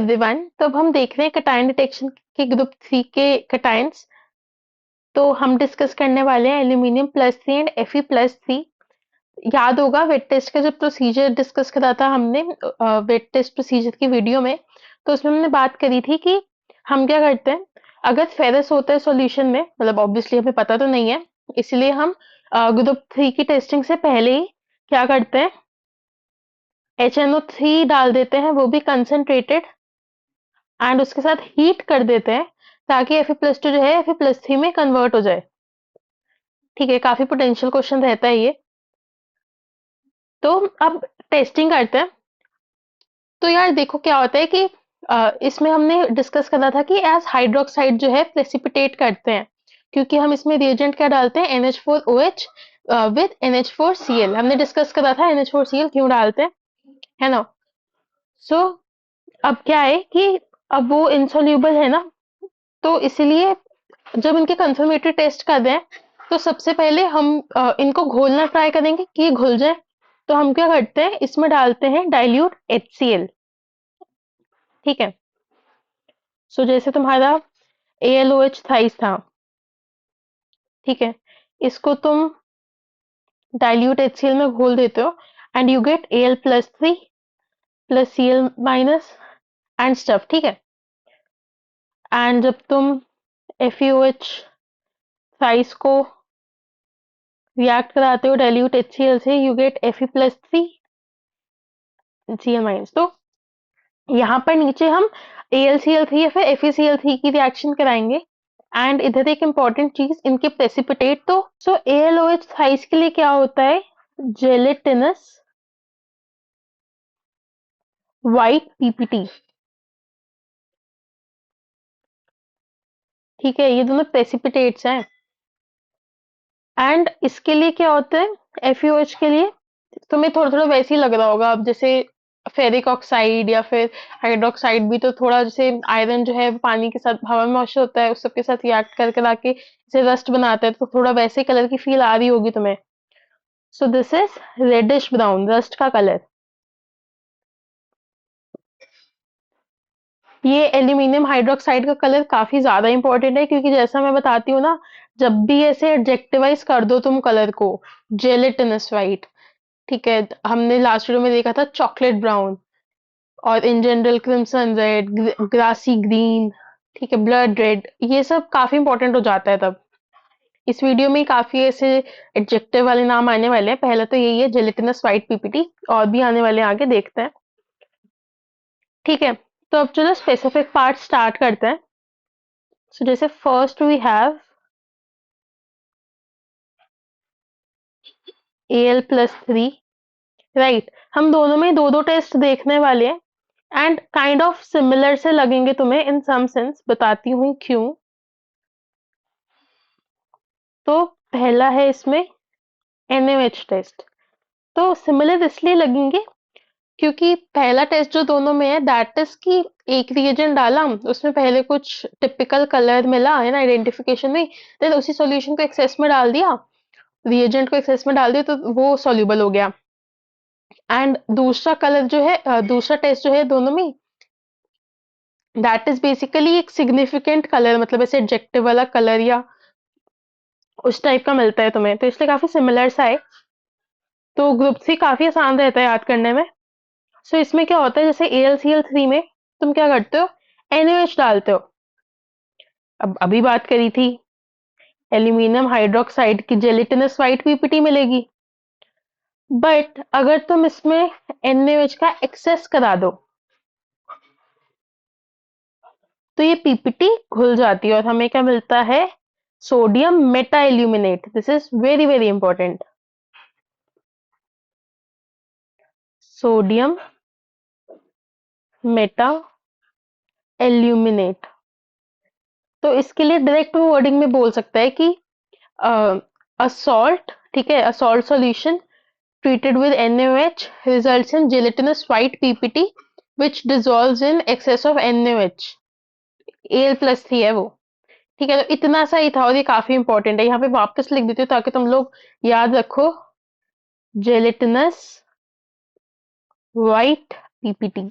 Everyone. तो अब हम देख रहे हैं कटायन डिटेक्शन के ग्रुप 3 के कटायंस। तो हम डिस्कस करने वाले हैं एल्यूमिनियम प्लस 3 एंड Fe+3। याद होगा वेट टेस्ट का जब प्रोसीजर डिस्कस करा था हमने वेट टेस्ट प्रोसीजर की वीडियो में, तो उसमें हमने बात करी थी कि हम क्या करते हैं अगर फेरस होता है सॉल्यूशन में, मतलब ऑब्वियसली हमें पता तो नहीं है, इसलिए हम ग्रुप 3 की टेस्टिंग से पहले ही क्या करते हैं HNO3 डाल देते हैं, वो भी कंसंट्रेटेड, एंड उसके साथ हीट कर देते हैं ताकि Fe+2 जो है Fe+3 में कन्वर्ट हो जाए। ठीक है, काफी पोटेंशियल क्वेश्चन रहता है ये। तो अब टेस्टिंग करते हैं। तो यार देखो क्या होता है कि इसमें हमने डिस्कस करा था कि एज हाइड्रोक्साइड जो है प्रेसिपिटेट करते हैं, क्योंकि हम इसमें रिएजेंट क्या डालते हैं NH4OH विद NH4Cl। हमने डिस्कस करा था NH4Cl क्यों डालते हैं, है ना। सो अब क्या है कि अब वो इनसॉल्यूबल है ना, तो इसलिए जब इनके कंफर्मेटरी टेस्ट कर रहे हैं तो सबसे पहले हम इनको घोलना ट्राई करेंगे कि ये घुल जाए। तो हम क्या करते हैं, इसमें डालते हैं डाइल्यूट HCl। ठीक है, सो जैसे तुम्हारा AlOH थ्राइस था, ठीक है, इसको तुम डाइल्यूट HCl में घोल देते हो and you get Al+3 plus Cl- and stuff. ठीक है, एंड जब तुम FeOH थ्राइस को रिएक्ट कराते हो डाइल्यूट HCl से, यू गेट Fe+3 Cl-। तो यहाँ पर नीचे हम AlCl3 या फिर FeCl3 की रिएक्शन कराएंगे। एंड इधर एक इंपॉर्टेंट चीज, इनके प्रेसिपिटेट। तो सो AlOH थाइस के लिए क्या होता है, जेलेटिनस व्हाइट PPT। ठीक है, ये दोनों प्रेसिपिटेट्स हैं। एंड इसके लिए क्या होता है, FeOH के लिए तुम्हें थोड़ा थोड़ा वैसे ही लग रहा होगा, अब जैसे फेरिक ऑक्साइड या फिर हाइड्रोक्साइड भी, तो थोड़ा जैसे आयरन जो है पानी के साथ हवा में मॉइस्चर होता है, उस सब के साथ रिएक्ट करके लाके इसे रस्ट बनाता है, तो थोड़ा वैसे कलर की फील आ रही होगी तुम्हें। So this is reddish brown, rust का कलर। ये एल्यूमिनियम हाइड्रोक्साइड का कलर काफी ज्यादा इंपॉर्टेंट है, क्योंकि जैसा मैं बताती हूँ ना, जब भी ऐसे एडजेक्टिवाइज कर दो तुम कलर को, जेलेटिनस व्हाइट, ठीक है, हमने लास्ट वीडियो में देखा था चॉकलेट ब्राउन, और in general crimson red, grassy green, ठीक है, ब्लड रेड, ये सब काफी इंपॉर्टेंट हो जाता है तब। इस वीडियो में काफी ऐसे एडजेक्टिव वाले नाम आने वाले हैं। पहले तो यही है जेलेटिनस व्हाइट PPT, और भी आने वाले हैं आगे, देखते हैं। ठीक है, तो अब चलो स्पेसिफिक पार्ट स्टार्ट करते हैं। सो जैसे first we have Al+3, right. हम दोनों में दो दो टेस्ट देखने वाले हैं, एंड काइंड ऑफ सिमिलर से लगेंगे तुम्हें इन सम सेंस, बताती हूँ क्यों। तो पहला है इसमें NaOH टेस्ट। तो सिमिलर इसलिए लगेंगे क्योंकि पहला टेस्ट जो दोनों में है, दैट इज कि एक रिएजेंट डाला, उसमें पहले कुछ टिपिकल कलर मिला है ना आइडेंटिफिकेशन में, देन उसी सॉल्यूशन को एक्सेस में डाल दिया, रिएजेंट को एक्सेस में डाल दिया, तो वो सॉल्यूबल हो गया। एंड दूसरा कलर जो है, दूसरा टेस्ट जो है दोनों में, दैट इज बेसिकली एक सिग्निफिकेंट कलर, मतलब ऐसे एडजेक्टिव वाला कलर या उस टाइप का मिलता है तुम्हें, तो इसलिए काफी सिमिलर सा है। तो ग्रुप सी काफी आसान रहता है याद करने में। सो इसमें क्या होता है, जैसे AlCl3 में तुम क्या करते हो, NaOH डालते हो। अब अभी बात करी थी एल्यूमिनियम हाइड्रोक्साइड की जेलिटिनस व्हाइट PPT मिलेगी, बट अगर तुम इसमें NaOH का एक्सेस करा दो तो ये PPT घुल जाती है और हमें क्या मिलता है, sodium Meta aluminate. This is very very important, sodium Meta aluminate. तो इसके लिए डायरेक्ट वर्डिंग में बोल सकता है कि असॉल्ट, ठीक है, assault solution treated with NaOH results in gelatinous white PPT which dissolves in excess of NaOH। Al+3 है वो। ठीक है, तो इतना सा ही था और ये काफी इंपॉर्टेंट है। यहाँ पे वापस लिख देती हूँ ताकि तुम लोग याद रखो, gelatinous white PPT।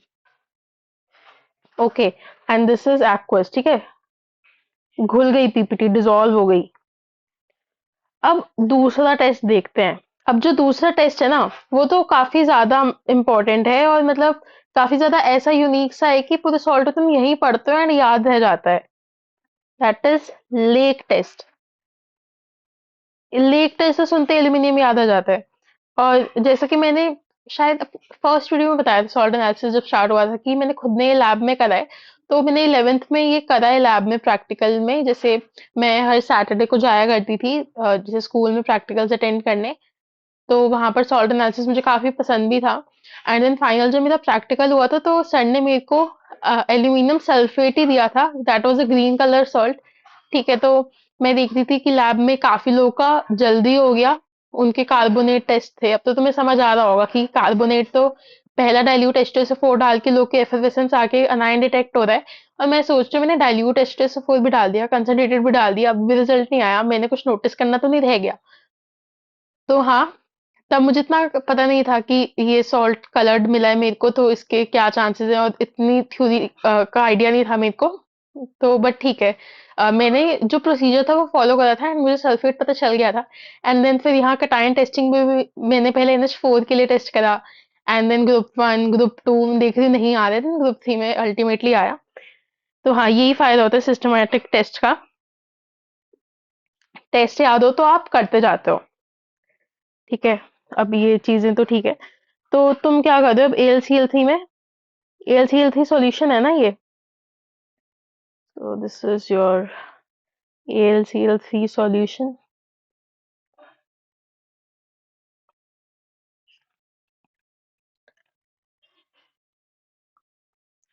Okay, and this is aqueous, ठीक है, घुल गई पीपीटी, डिसॉल्व हो गई। अब दूसरा टेस्ट देखते हैं। अब जो दूसरा टेस्ट है ना, वो तो काफी ज्यादा इम्पोर्टेंट है, और मतलब काफी ज्यादा ऐसा यूनिक सा है कि पूरे सॉल्ट तुम यही पढ़ते हो एंड याद रह जाता है। That is lake test. Lake test से सुनते एल्यूमिनियम याद आ जाता है। और जैसा कि मैंने शायद फर्स्ट वीडियो में बताया था, सॉल्ट एनालिसिस जब स्टार्ट हुआ था, कि मैंने खुद ने लैब में करा है। तो मैंने 11th में ये करा है लैब में प्रैक्टिकल में। जैसे मैं हर सैटरडे को जाया करती थी जैसे स्कूल में प्रैक्टिकल्स अटेंड करने। तो वहां पर सॉल्ट एनालिसिस मुझे काफी पसंद भी था। एंड देन फाइनल जब मेरा प्रैक्टिकल हुआ था, तो सर ने मेरे को एल्यूमिनियम सल्फेट ही दिया था। That was a green colour salt. ठीक है, तो मैं देख रही थी कि लैब में काफी लोगों का जल्दी हो गया। उनके कार्बोनेट टेस्ट थे। अब तो तुम्हें समझ आ रहा होगा कि कार्बोनेट तो पहला डाइल्यूट H2SO4 डाल के लोग के एफिशिएंस आके अनायन डिटेक्ट हो रहा है। और मैं सोच रही हूँ, मैंने डाइल्यूट H2SO4 भी डाल दिया, कंसंट्रेटेड भी डाल दिया, अब भी रिजल्ट नहीं आया, मैंने कुछ नोटिस करना तो नहीं रह गया। तो हाँ, तब मुझे इतना पता नहीं था कि ये सॉल्ट कलर्ड मिला है मेरे को, तो इसके क्या चांसेस हैं, और इतनी थ्योरी का आइडिया नहीं था मेरे को। तो बट ठीक है, मैंने जो प्रोसीजर था वो फॉलो करा था, एंड मुझे सल्फेट पता चल गया था। एंड देन फिर यहाँ कटायन टेस्टिंग में भी मैंने पहले NH4 के लिए टेस्ट करा। एंड देन ग्रुप 1 ग्रुप 2 देख रही नहीं आ रहे थे, ग्रुप 3 में अल्टीमेटली आया। तो हाँ, यही फायदा होता है सिस्टमैटिक टेस्ट का। टेस्ट याद हो तो आप करते जाते हो। ठीक है, अब ये चीजें तो ठीक है। तो तुम क्या कर रहे हो अब AlCl3 में? AlCl3 सॉल्यूशन है ना ये? तो this is your AlCl3 solution.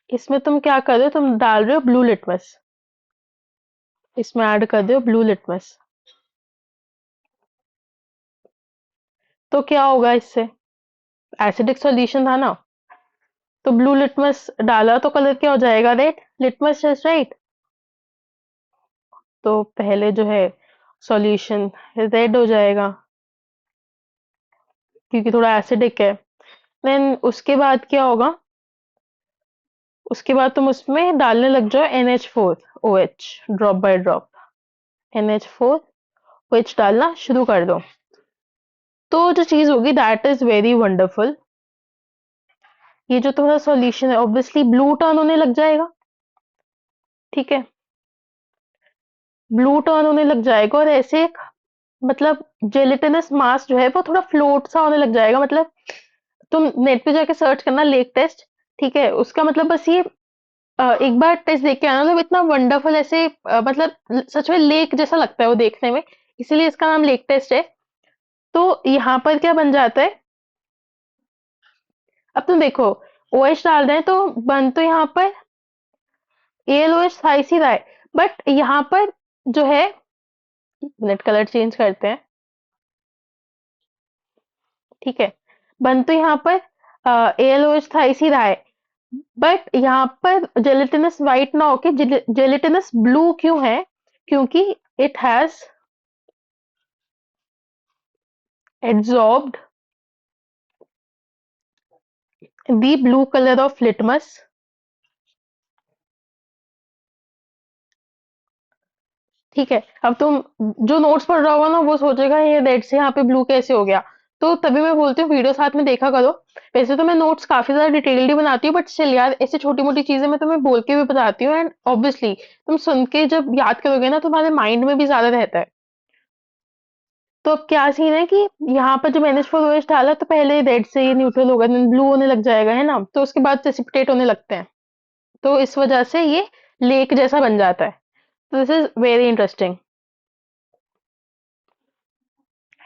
इसमें तुम क्या कर रहे हो? तुम डाल रहे हो ब्लू लिटमस। इसमें ऐड कर दो ब्लू लिटमस। तो क्या होगा इससे? एसिडिक सॉल्यूशन था ना, तो ब्लू लिटमस डाला तो कलर क्या हो जाएगा? Red litmus test, right? तो पहले जो है सॉल्यूशन रेड हो जाएगा, क्योंकि थोड़ा एसिडिक है। देन उसके बाद क्या होगा? उसके बाद तुम उसमें डालने लग जाओ NH4OH, drop by drop. NH4OH डालना शुरू कर दो। तो जो चीज होगी, दैट इज वेरी वंडरफुल। ये जो तुम्हारा सॉल्यूशन है, ऑब्वियसली ब्लू टर्न होने लग जाएगा। ठीक है, ब्लू टर्न होने लग जाएगा, और ऐसे एक मतलब जेलेटिनस मास जो है वो थोड़ा फ्लोट सा होने लग जाएगा। मतलब तुम नेट पे जाके सर्च करना लेक टेस्ट। ठीक है, उसका मतलब बस ये एक बार टेस्ट देख के आना, मतलब इतना वंडरफुल ऐसे मतलब सच में लेक जैसा लगता है वो देखने में। इसीलिए इसका नाम लेक टेस्ट है। तो यहाँ पर क्या बन जाता है? अब तुम देखो, OH डाल रहे हैं तो बन तो यहाँ पर AlOH था ही रहा है। बट यहाँ पर जो है, नेट कलर चेंज करते हैं। ठीक है, बन तो यहाँ पर AlOH था ही रहा है। बट यहाँ पर जेलेटिनस व्हाइट ना होके जेलेटिनस ब्लू क्यों है? क्योंकि it has absorbed the blue colour of litmus. ठीक है, अब तुम जो नोट्स पढ़ रहा होगा ना, वो सोचेगा ये रेड से यहाँ पे ब्लू कैसे हो गया। तो तभी मैं बोलती हूँ वीडियो साथ में देखा करो। वैसे तो मैं नोट्स काफी ज्यादा डिटेल्ड ही बनाती हूँ, बट स्टिल यार, ऐसी छोटी मोटी चीजें मैं तुम्हें बोल के भी बताती हूँ, एंड ऑब्वियसली तुम सुन के जब याद करोगे ना, तुम्हारे माइंड में भी ज्यादा रहता है। तो अब क्या सीन है कि यहाँ पर जब NH4OH डाला, तो पहले रेड से ये न्यूट्रल होगा, देन ब्लू होने लग जाएगा, है ना? तो उसके बाद प्रेसिपिटेट होने लगते हैं। तो इस वजह से ये लेक जैसा बन जाता है। तो दिस इज वेरी इंटरेस्टिंग,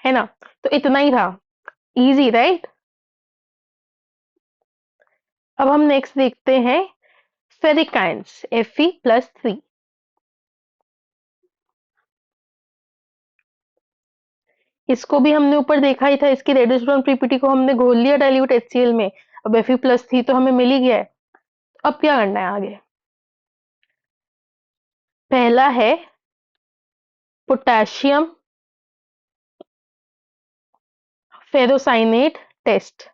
है ना? तो इतना ही था। Easy, right? अब हम नेक्स्ट देखते हैं फेरिक आयंस Fe+3। इसको भी हमने ऊपर देखा ही था, इसकी रेडियोस्टोन पीपीटी को हमने घोल लिया डाइल्यूट HCl में। अब Fe+3 तो हमें मिल ही गया है। अब क्या करना है आगे? पहला है potassium ferrocyanate test.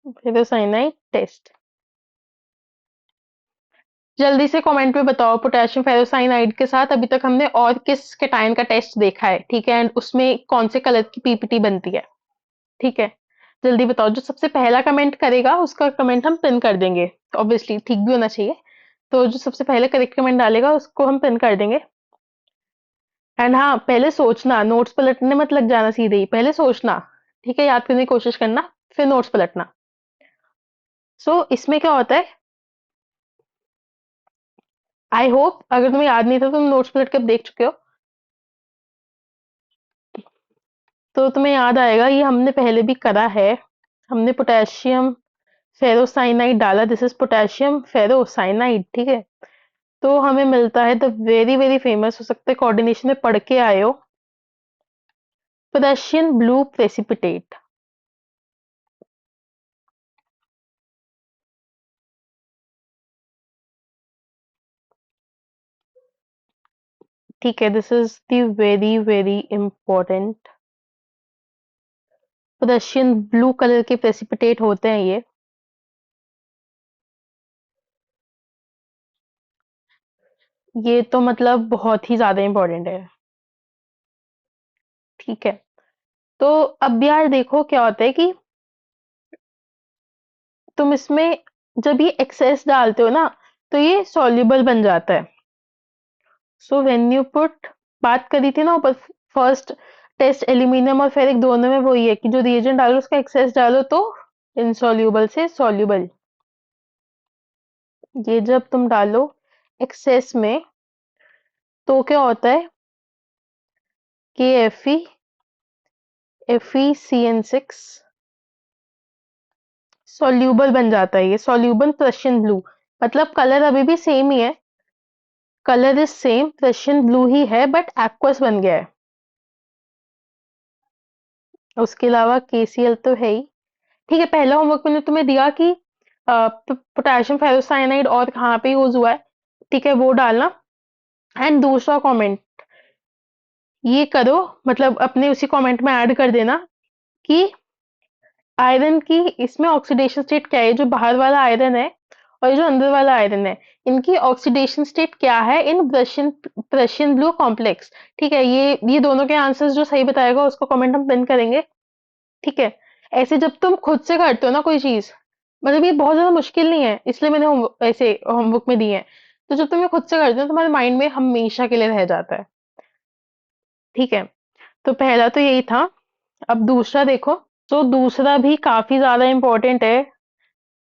Ferrocyanide test. जल्दी से कमेंट में बताओ, पोटेशियम फेरोसाइनाइड के साथ अभी तक हमने और किस केटायन का टेस्ट देखा है, ठीक है, एंड उसमें कौन से कलर की पीपीटी बनती है, ठीक है। जल्दी बताओ, जो सबसे पहला कमेंट करेगा उसका कमेंट हम पिन कर देंगे। ऑब्वियसली ठीक भी होना चाहिए। तो जो सबसे पहले करेक्ट कमेंट डालेगा उसको हम पिन कर देंगे। एंड हाँ, पहले सोचना, नोट्स पलटने मत लग जाना सीधे ही, पहले सोचना, ठीक है, याद करने की कोशिश करना, फिर नोट्स पलटना। सो इसमें क्या होता है, आई होप अगर तुम्हें याद नहीं था तो तुम नोट्स पलट के अब देख चुके हो, तो तुम्हें याद आएगा, ये हमने पहले भी करा है। हमने पोटेशियम फेरोसाइनाइड डाला, दिस इज पोटेशियम फेरोसाइनाइड, ठीक है। तो हमें मिलता है द वेरी वेरी फेमस, हो सकता है कोऑर्डिनेशन में पढ़ के आए हो, पोटेशियम ब्लू प्रेसिपिटेट। ठीक है, this is the very very important, potassium blue colour के प्रेसिपिटेट होते हैं ये। ये तो मतलब बहुत ही ज्यादा इंपॉर्टेंट है, ठीक है। तो अब यार देखो क्या होता है कि तुम इसमें जब ये एक्सेस डालते हो ना, तो ये सॉल्युबल बन जाता है। सो व्हेन यू पुट, बात करी थी ना ऊपर, फर्स्ट टेस्ट एल्यूमिनियम और फेरिक दोनों में वही है कि जो रिएजेंट डालो उसका एक्सेस डालो तो इनसॉल्युबल से सॉल्युबल। ये जब तुम डालो एक्सेस में तो क्या होता है, के FeCN6 सॉल्युबल बन जाता है, ये सॉल्युबल प्रशियन ब्लू, मतलब कलर अभी भी सेम ही है, colour is same, Prussian blue ही है, बट एक्वस बन गया है। उसके अलावा KCl तो है ही। ठीक है, पहला होमवर्क मैंने तुम्हें दिया कि पोटेशियम फेरोसाइनाइड और कहाँ पे यूज हुआ है, ठीक है, वो डालना। एंड दूसरा कमेंट ये करो, मतलब अपने उसी कमेंट में ऐड कर देना कि आयरन की इसमें ऑक्सीडेशन स्टेट क्या है, जो बाहर वाला आयरन है और ये जो अंदर वाला आयरन है, इनकी ऑक्सीडेशन स्टेट क्या है इन प्रशियन प्रशियन ब्लू कॉम्प्लेक्स। ठीक है, ये दोनों के आंसर्स जो सही बताएगा उसको कमेंट हम पिन करेंगे, ठीक है। ऐसे जब तुम खुद से करते हो ना कोई चीज, मतलब ये बहुत ज्यादा मुश्किल नहीं है, इसलिए मैंने ऐसे होमवर्क में दिए हैं। तो जब तुम ये खुद से करते हो तुम्हारे माइंड में हमेशा के लिए रह जाता है, ठीक है। तो पहला तो यही था। अब दूसरा देखो, तो दूसरा भी काफी ज्यादा इंपॉर्टेंट है,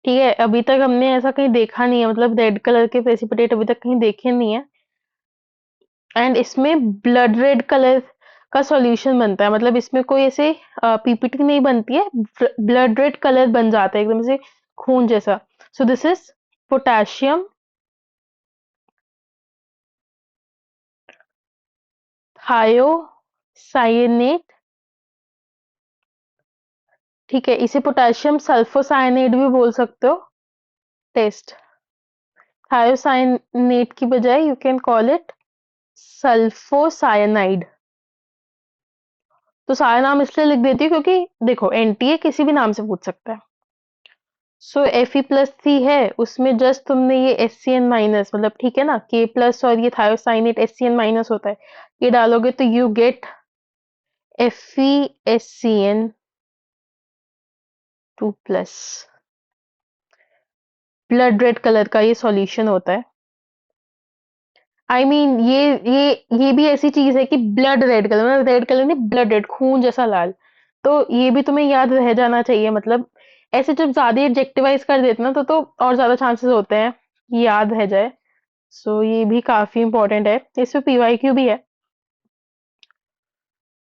ठीक है। अभी तक हमने ऐसा कहीं देखा नहीं है, मतलब रेड कलर के प्रेसिपिटेट अभी तक कहीं देखे नहीं है। एंड इसमें ब्लड रेड कलर का सॉल्यूशन बनता है, मतलब इसमें कोई ऐसे पीपीटी नहीं बनती है, ब्लड रेड कलर बन जाता है एकदम से खून जैसा। सो दिस इज पोटेशियम थायोसाइनेट, ठीक है, इसे पोटेशियम सल्फोसाइनेट भी बोल सकते हो। टेस्ट, थायोसाइनेट की बजाय you can call it sulphocyanide. तो सारा नाम इसलिए लिख देती हूँ क्योंकि देखो एनटीए किसी भी नाम से पूछ सकता है। सो Fe+C है, उसमें जस्ट तुमने ये SCN- मतलब ठीक है ना, K+ और ये थायोसाइनेट SCN- होता है, ये डालोगे तो you get FeSCN2+। Blood red colour का ये सॉल्यूशन होता है। आई मीन ये भी ऐसी चीज है कि ब्लड रेड कलर, मतलब रेड कलर नहीं, ब्लड रेड, खून जैसा लाल। तो ये भी तुम्हें याद रह जाना चाहिए, मतलब ऐसे जब ज्यादा एडजेक्टिवाइज कर देते ना तो और ज्यादा चांसेस होते हैं कि याद रह जाए। सो ये भी काफी इंपॉर्टेंट है, इसमें PYQ भी है,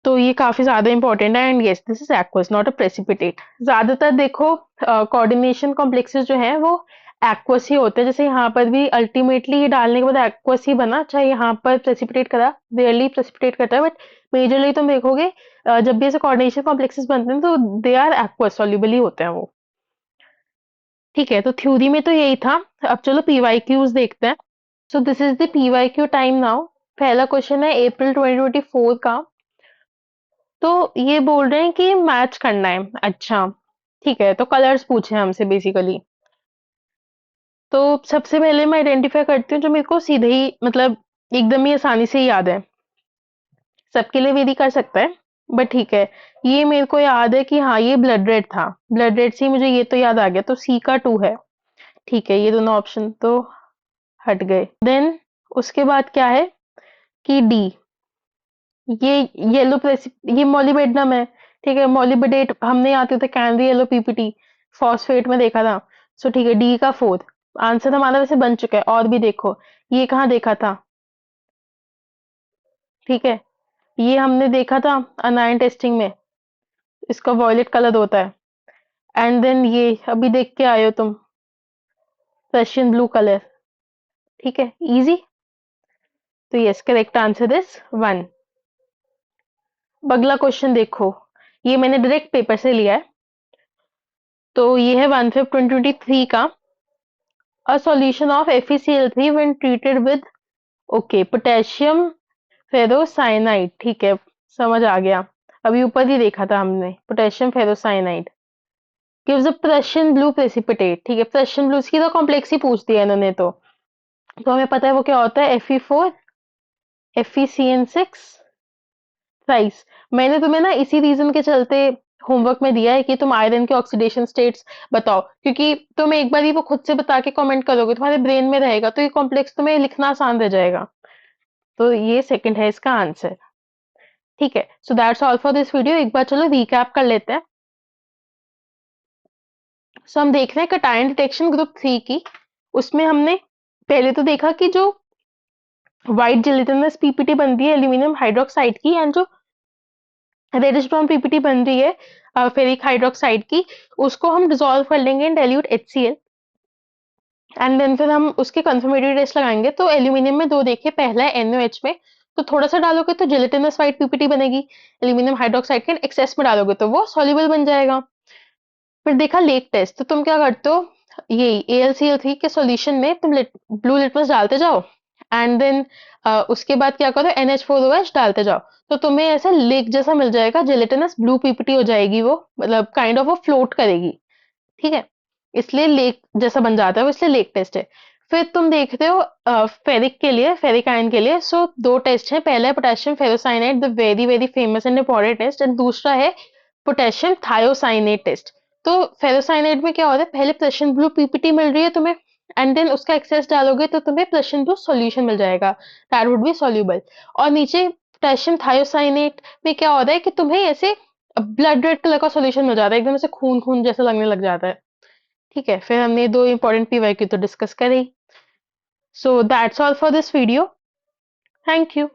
तो ये काफी ज्यादा इंपॉर्टेंट है। And yes, this is aqueous not a precipitate. ज्यादातर देखो कोऑर्डिनेशन कॉम्प्लेक्सेस जो हैं वो एक्वस ही होते हैं, जैसे यहाँ पर भी अल्टीमेटली ये डालने के बाद एक्वस ही बना, चाहे यहाँ पर प्रेसिपिटेट करा, रेयरली प्रेसिपिटेट करता है, बट मेजरली तुम देखोगे जब भी ऐसे कोऑर्डिनेशन कॉम्प्लेक्सेस बनते हैं तो दे आर एक्वस, सॉल्युबल ही होते हैं वो, ठीक है। तो थ्योरी में तो यही था। अब चलो PYQs देखते हैं। सो this is the PYQ time now. पहला क्वेश्चन है अप्रैल 2024 का। तो ये बोल रहे हैं कि मैच करना है, अच्छा, ठीक है, तो कलर्स पूछे हमसे बेसिकली। तो सबसे पहले मैं आइडेंटिफाई करती हूँ जो मेरे को सीधे ही मतलब एकदम ही आसानी से याद है। सबके लिए वेरी कर सकता है, बट ठीक है। ये मेरे को याद है कि हाँ, ये ब्लड रेड था। ब्लड रेड से ही मुझे ये तो याद आ गया, तो सी का 2 है। ठीक है, ये दोनों ऑप्शन तो हट गए। देन उसके बाद क्या है कि डी, ये येलो ये मोलिबेडनम है। ठीक है, मोलिबेडेट हमने याद किया था, कैनरी येलो पीपीटी फॉस्फेट में देखा था। सो ठीक है, डी का 4th आंसर हमारा वैसे बन चुका है। और भी देखो, ये कहाँ देखा था। ठीक है, ये हमने देखा था अनायन टेस्टिंग में, इसका वॉयलेट कलर होता है। एंड देन ये अभी देख के आए हो तुम, रशियन ब्लू कलर। ठीक है, इजी। तो यस, करेक्ट आंसर इज 1। अगला क्वेश्चन देखो, ये मैंने डायरेक्ट पेपर से लिया है। तो ये है 1/5/2023 का। A solution of FeCl3 when treated with, okay, potassium ferrocyanide. ठीक है, समझ आ गया। अभी ऊपर ही देखा था हमने, potassium ferrocyanide gives a Prussian blue precipitate. ठीक है, प्रेशियन ब्लू की तो कॉम्प्लेक्स ही पूछ दिया इन्होंने तो हमें पता है वो क्या होता है, Fe4 FeCN6 थ्राइस। मैंने तुम्हें ना इसी रीजन के चलते होमवर्क में दिया है कि तुम आयरन के ऑक्सीडेशन स्टेट्स बताओ, क्योंकि तुम एक बार ही वो खुद से बता के कमेंट करोगे, तुम्हारे ब्रेन में रहेगा, तो ये कॉम्प्लेक्स तुम्हें लिखना आसान रह जाएगा। तो ये सेकंड है इसका आंसर। ठीक है, so that's all for this video. एक बार चलो रिकैप कर लेते हैं। सो हम देख रहे हैं कटायन डिटेक्शन ग्रुप 3 की। उसमें हमने पहले तो देखा कि जो व्हाइट जिलेटिनस पीपीटी बनती है एल्यूमिनियम हाइड्रोक्साइड की, एंड जो रेडिश ब्राउन पीपीटी बन रही है फेरिक हाइड्रोक्साइड की, उसको हम डिसॉल्व कर लेंगे in dilute HCl। And then फिर हम उसके कंफर्मेटरी टेस्ट लगाएंगे। तो एल्यूमिनियम में दो देखे, पहला है NaOH में, तो थोड़ा सा डालोगे तो जिलेटिनस व्हाइट पीपीटी बनेगी। एल्यूमिनियम हाइड्रोक्साइड के एक्सेस में डालोगे तो वो सॉल्युबल बन जाएगा। फिर देखा लेक टेस्ट, तो तुम क्या करते हो, यही AlCl3 के सॉल्यूशन में तुम ब्लू लिटमस डालते जाओ, एंड देन उसके बाद क्या करो, NH4OH डालते जाओ। तो तुम्हें ऐसा लेक जैसा मिल जाएगा, जिलेटिनस ब्लू पीपीटी हो जाएगी वो, मतलब काइंड ऑफ वो फ्लोट करेगी। ठीक है, इसलिए लेक जैसा बन जाता है वो, इसलिए लेक टेस्ट है। फिर तुम देखते हो फेरिक के लिए, फेरिक आयन के लिए, सो दो टेस्ट है। पहला है potassium ferrocyanide, the very very famous and important test, and दूसरा है पोटेशियम थायोसाइनेट टेस्ट। तो फेरोसाइनाइड में क्या होता है, पहले प्रेशियन ब्लू पीपीटी मिल रही है तुम्हें, एंड देन उसका एक्सेस डालोगे तो तुम्हें प्रेशियन ब्लू सॉल्यूशन मिल जाएगा, दैट वुड बी सॉल्यूबल। और नीचे पोटेशियम थायोसाइनेट में क्या होता है कि तुम्हें ऐसे ब्लड रेड कलर का सॉल्यूशन मिल जाता है, एकदम ऐसे खून खून जैसा लगने लग जाता है। ठीक है, फिर हमने दो इंपॉर्टेंट PYQ तो डिस्कस करी। So that's all for this video. Thank you.